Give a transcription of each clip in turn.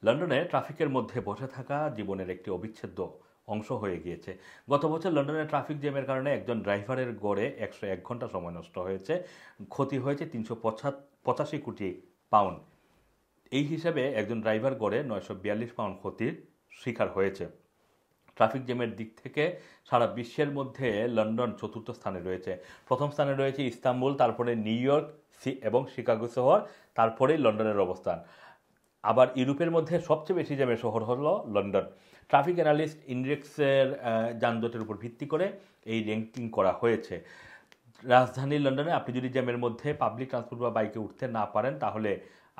লন্ডনে ট্রাফিকের মধ্যে বসে থাকা জীবনের একটি অবিচ্ছেদ্য অংশ হয়ে গিয়েছে। গত বছর লন্ডনে ট্রাফিক জ্যামের কারণে একজন ড্রাইভারের গড়ে 101 ঘন্টা সময় নষ্ট হয়েছে। ক্ষতি হয়েছে 385 কোটি পাউন্ড। এই হিসাবে একজন ড্রাইভার গড়ে 942 পাউন্ড ক্ষতির শিকার হয়েছে। ট্রাফিক জ্যামের দিক থেকে সারা বিশ্বের মধ্যে লন্ডন চতুর্থ স্থানে রয়েছে। প্রথম স্থানে রয়েছে ইস্তাম্বুল, তারপরে নিউ ইয়র্ক এবং শিকাগো শহর, তারপরেই লন্ডনের অবস্থান। আবার ইউরোপের মধ্যে সবচেয়ে বেশি জ্যামের শহর হলো লন্ডন। ট্রাফিক অ্যানালিস্ট ইন্ডেক্সের যানজটের উপর ভিত্তি করে এই র্যাঙ্কিং করা হয়েছে। রাজধানী লন্ডনে আপনি যদি জ্যামের মধ্যে পাবলিক ট্রান্সপোর্ট বা বাইকে উঠতে না পারেন, তাহলে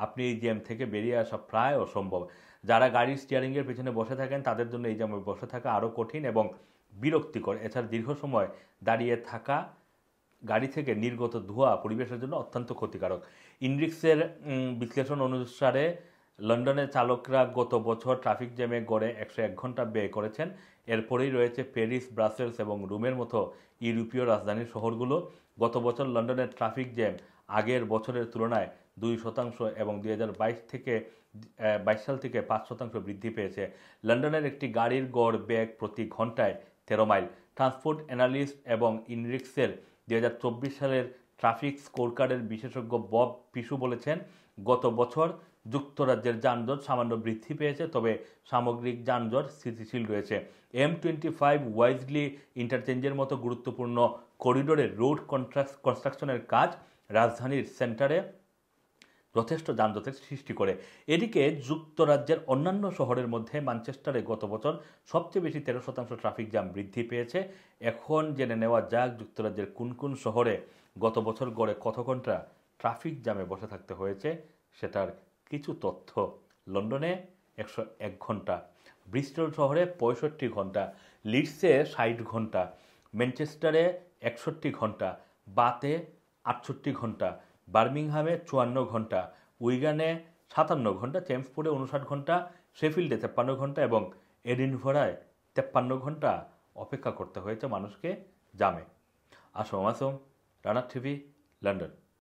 আপনি এই জ্যাম থেকে বেরিয়ে আসা প্রায় অসম্ভব। যারা গাড়ির স্টিয়ারিংয়ের পেছনে বসে থাকেন তাদের জন্য এই জ্যামে বসে থাকা আরও কঠিন এবং বিরক্তিকর। এছাড়া দীর্ঘ সময় দাঁড়িয়ে থাকা, গাড়ি থেকে নির্গত ধোঁয়া পরিবেশের জন্য অত্যন্ত ক্ষতিকারক। ইন্ডেক্সের বিশ্লেষণ অনুসারে লন্ডনের চালকরা গত বছর ট্রাফিক জ্যামে গড়ে 101 ঘন্টা ব্যয় করেছেন। এরপরেই রয়েছে প্যারিস, ব্রাসেলস এবং রোমের মতো ইউরোপীয় রাজধানীর শহরগুলো। গত বছর লন্ডনের ট্রাফিক জ্যাম আগের বছরের তুলনায় 2% এবং 2022 সাল থেকে 5% বৃদ্ধি পেয়েছে। লন্ডনের একটি গাড়ির গড় বেগ প্রতি ঘন্টায় 13 মাইল। ট্রান্সপোর্ট অ্যানালিস্ট এবং ইনরিক্সের 2024 সালের ট্রাফিক স্কোরকার্ডের বিশেষজ্ঞ বব পিশু বলেছেন, গত বছর যুক্তরাজ্যের যানজট সামান্য বৃদ্ধি পেয়েছে, তবে সামগ্রিক যানজট স্থিতিশীল রয়েছে। M25 ওয়াইজলি ইন্টারচেঞ্জের মতো গুরুত্বপূর্ণ করিডোরে রোড কনস্ট্রাকশনের কাজ রাজধানীর সেন্টারে যথেষ্ট যানজটের সৃষ্টি করে। এদিকে যুক্তরাজ্যের অন্যান্য শহরের মধ্যে ম্যানচেস্টারে গত বছর সবচেয়ে বেশি 13% ট্রাফিক জ্যাম বৃদ্ধি পেয়েছে। এখন জেনে নেওয়া যাক যুক্তরাজ্যের কোন কোন শহরে গত বছর গড়ে কত ঘন্টা ট্রাফিক জ্যামে বসে থাকতে হয়েছে সেটার কিছু তথ্য। লন্ডনে 101 ঘন্টা, ব্রিস্টল শহরে 65 ঘন্টা, লিডসে 60 ঘন্টা, ম্যানচেস্টারে 61 ঘন্টা, বাতে 68 ঘন্টা, বার্মিংহামে 54 ঘন্টা, উইগানে 57 ঘন্টা, চেমসফোর্ডে 59 ঘন্টা, শেফিল্ডে 53 ঘন্টা এবং এডিনভরায় 53 ঘন্টা অপেক্ষা করতে হয়েছে মানুষকে জামে। আসম, রানার টিভি, লন্ডন।